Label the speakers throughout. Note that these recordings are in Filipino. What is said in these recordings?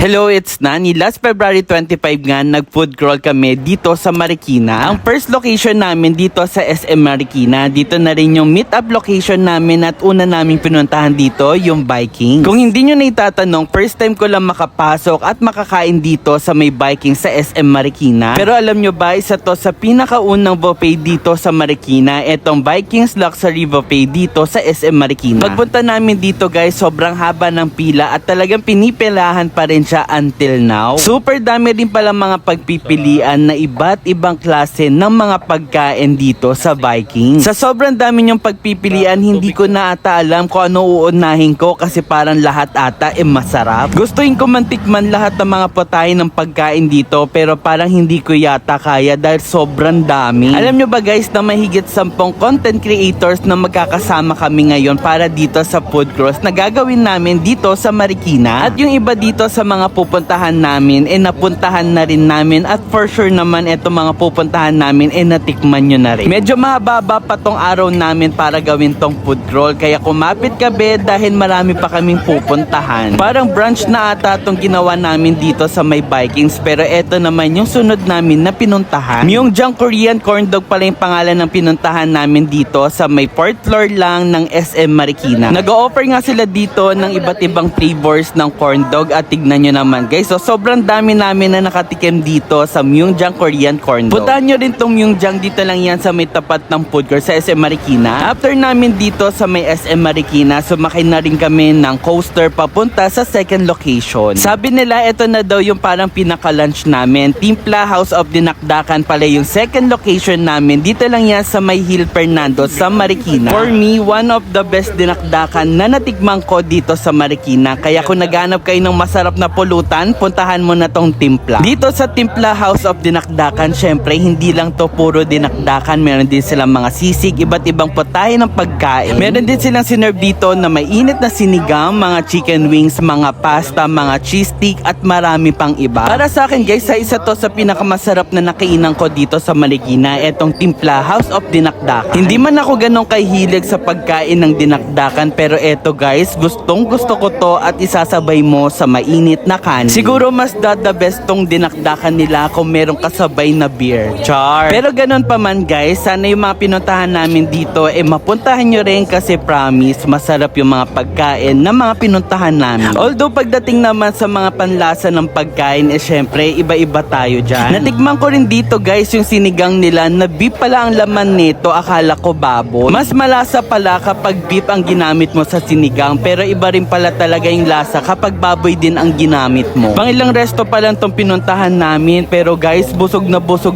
Speaker 1: Hello, it's Nani. Last February 25 nga, nag-food crawl kami dito sa Marikina. Ang first location namin dito sa SM Marikina. Dito na rin yung meet-up location namin at una naming pinuntahan dito, yung Vikings. Kung hindi nyo na itatanong, first time ko lang makapasok at makakain dito sa may Vikings sa SM Marikina. Pero alam nyo ba, isa to sa pinakaunang buffet dito sa Marikina. Etong Vikings Luxury Buffet dito sa SM Marikina. Pagpunta namin dito guys, sobrang haba ng pila at talagang pinipilahan pa rin siya until now. Super dami din pala mga pagpipilian na iba't ibang klase ng mga pagkain dito sa Vikings. Sa sobrang dami niyong pagpipilian, hindi ko na ata alam kung ano uunahin ko kasi parang lahat ata masarap. Gustuin ko mantikman lahat ng mga putahe ng pagkain dito pero parang hindi ko yata kaya dahil sobrang dami. Alam nyo ba guys na mahigit 10 content creators na magkakasama kami ngayon para dito sa food cruise na gagawin namin dito sa Marikina. At yung iba dito sa mga pupuntahan namin napuntahan na rin namin at for sure naman eto mga pupuntahan namin natikman nyo na rin. Medyo mahaba pa tong araw namin para gawin tong food crawl kaya kumapit kabe dahil marami pa kaming pupuntahan. Parang brunch na ata tong ginawa namin dito sa may Vikings pero eto naman yung sunod namin na pinuntahan. Yung Jang Korean Corn Dog pala yung pangalan ng pinuntahan namin dito sa may 4th floor lang ng SM Marikina. Nag-o-offer nga sila dito ng iba't ibang flavors ng corn dog at tignan nyo naman guys. So sobrang dami namin na nakatikim dito sa Myungjang Korean Corn Dog. Puntahan nyo rin tong Myungjang, dito lang yan sa may tapat ng food court sa SM Marikina. After namin dito sa may SM Marikina, sumakay na rin kami ng coaster papunta sa second location. Sabi nila ito na daw yung parang pinaka-lunch namin. Timpla House of Dinakdakan pala yung second location namin. Dito lang yan sa may Hill Fernando sa Marikina. For me, one of the best dinakdakan na natikman ko dito sa Marikina. Kaya kung naghanap kayo ng masarap na pulutan, puntahan mo na tong Timpla. Dito sa Timpla House of Dinakdakan, syempre hindi lang to puro dinakdakan. Meron din silang mga sisig, iba't ibang putahe ng pagkain. Meron din silang sinerve dito na mainit na sinigang, mga chicken wings, mga pasta, mga cheese stick at marami pang iba. Para sa akin guys, isa to sa pinakamasarap na nakainan ko dito sa Marikina, etong Timpla House of Dinakdakan. Hindi man ako ganong kahilig sa pagkain ng dinakdakan pero eto guys, gustong gusto ko to at isasabay mo sa mainit na kanin. Siguro mas the best tong dinakdakan nila kung merong kasabay na beer. Char! Pero ganun pa man guys, sana yung mga pinuntahan namin dito mapuntahan nyo rin kasi promise, masarap yung mga pagkain na mga pinuntahan namin. Although pagdating naman sa mga panlasa ng pagkain, syempre iba-iba tayo dyan. Natikman ko rin dito guys yung sinigang nila na beef pala ang laman nito, akala ko baboy. Mas malasa pala kapag beef ang ginamit mo sa sinigang pero iba rin pala talaga yung lasa kapag baboy din ang ginamit mo. Pangilang resto pa lang tong pinuntahan namin pero guys, busog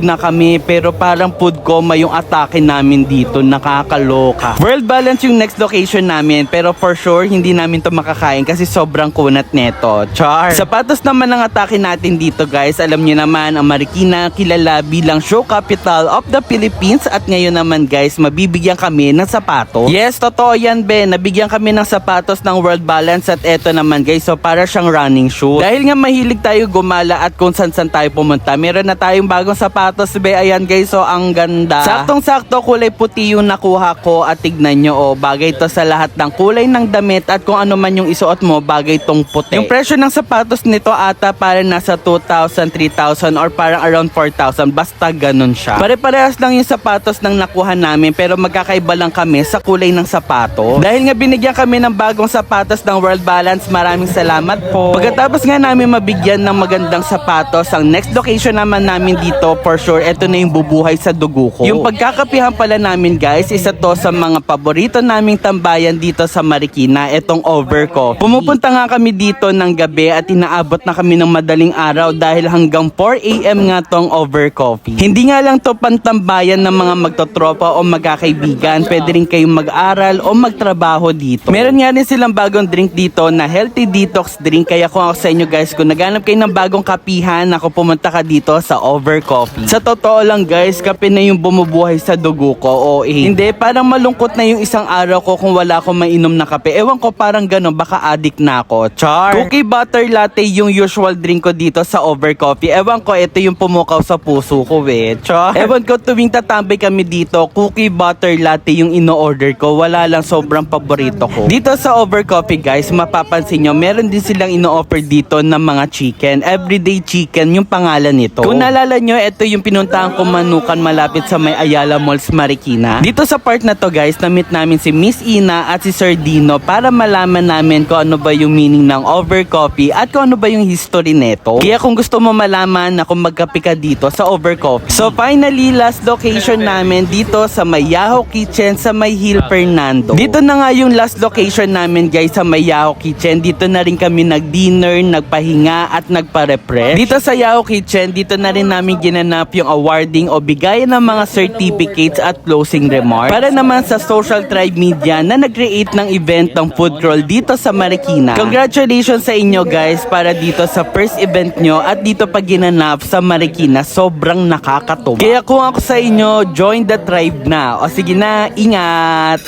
Speaker 1: na kami pero parang food coma yung atake namin dito, nakakaloka. World Balance yung next location namin pero for sure hindi namin to makakain kasi sobrang kunat neto. Char! Sapatos naman ang atake natin dito guys. Alam niyo naman ang Marikina kilala bilang shoe capital of the Philippines at ngayon naman guys, mabibigyan kami ng sapatos. Yes, totoo yan be. Nabigyan kami ng sapatos ng World Balance at eto naman guys, so para siyang running shoe. Dahil nga mahilig tayo gumala at kung saan tayo pumunta, meron na tayong bagong sapatos be. Ayan guys, so ang ganda. Saktong-sakto kulay puti yung nakuha ko at tignan nyo bagay to sa lahat ng kulay ng damit at kung ano man yung isuot mo, bagay tong puti. Yung presyo ng sapatos nito ata parang nasa 2,000, 3,000 or parang around 4,000. Basta ganun siya. Pare-parehas lang yung sapatos ng nakuha namin pero magkakaiba lang kami sa kulay ng sapato. Dahil nga binigyan kami ng bagong sapatos ng World Balance, maraming salamat po. Pagkatapos nga namin mabigyan ng magandang sapatos, ang next location naman namin dito, for sure, eto na yung bubuhay sa dugo ko. Yung pagkakapihan pala namin guys, isa to sa mga paborito naming tambayan dito sa Marikina, etong Overcoffee. Pumupunta nga kami dito ng gabi at inaabot na kami ng madaling araw dahil hanggang 4 AM nga tong Overcoffee. Hindi nga lang to pantambayan ng mga magtotropa o magkakaibigan, pwede rin kayong mag-aral o magtrabaho dito. Meron nga rin silang bagong drink dito na healthy detox drink kaya kung ako sa inyo guys, kung naghanap kayo ng bagong kapihan, ako pumunta ka dito sa Overcoffee. Sa totoo lang guys, kape na yung bumubuhay sa dugo ko o hindi, parang malungkot na yung isang araw ko kung wala akong mainom na kape. Ewan ko parang gano'n, baka addict na ako. Char! Cookie butter latte yung usual drink ko dito sa Overcoffee. Ewan ko, ito yung pumukaw sa puso ko Char! Ewan ko, tuwing tatambay kami dito, cookie butter latte yung ino-order ko. Wala lang, sobrang paborito ko. Dito sa Overcoffee guys, mapapansin nyo, meron din silang ino-offer dito dito ng mga chicken. Everyday Chicken yung pangalan nito. Kung naalala nyo, ito yung pinuntahan ko manukan malapit sa may Ayala Malls, Marikina. Dito sa part na to guys, na-meet namin si Miss Ina at si Sir Dino para malaman namin kung ano ba yung meaning ng overcoffee at kung ano ba yung history neto. Kaya kung gusto mo malaman na kung magkape ka dito sa overcoffee. So finally, last location namin dito sa may Yahoo Kitchen sa may Hill Fernando. Dito na nga yung last location namin guys sa may Yahoo Kitchen. Dito na rin kami nag-dinner, nagpahinga at nagpa-refresh. Dito sa Yahoo Kitchen, dito na rin namin ginanap yung awarding o bigayan ng mga certificates at closing remarks. Para naman sa Social Tribe Media na nag-create ng event ng food crawl dito sa Marikina. Congratulations sa inyo guys para dito sa first event nyo at dito pa ginanap sa Marikina. Sobrang nakakatuwa. Kaya kung ako sa inyo, join the tribe na. O sige na, ingat!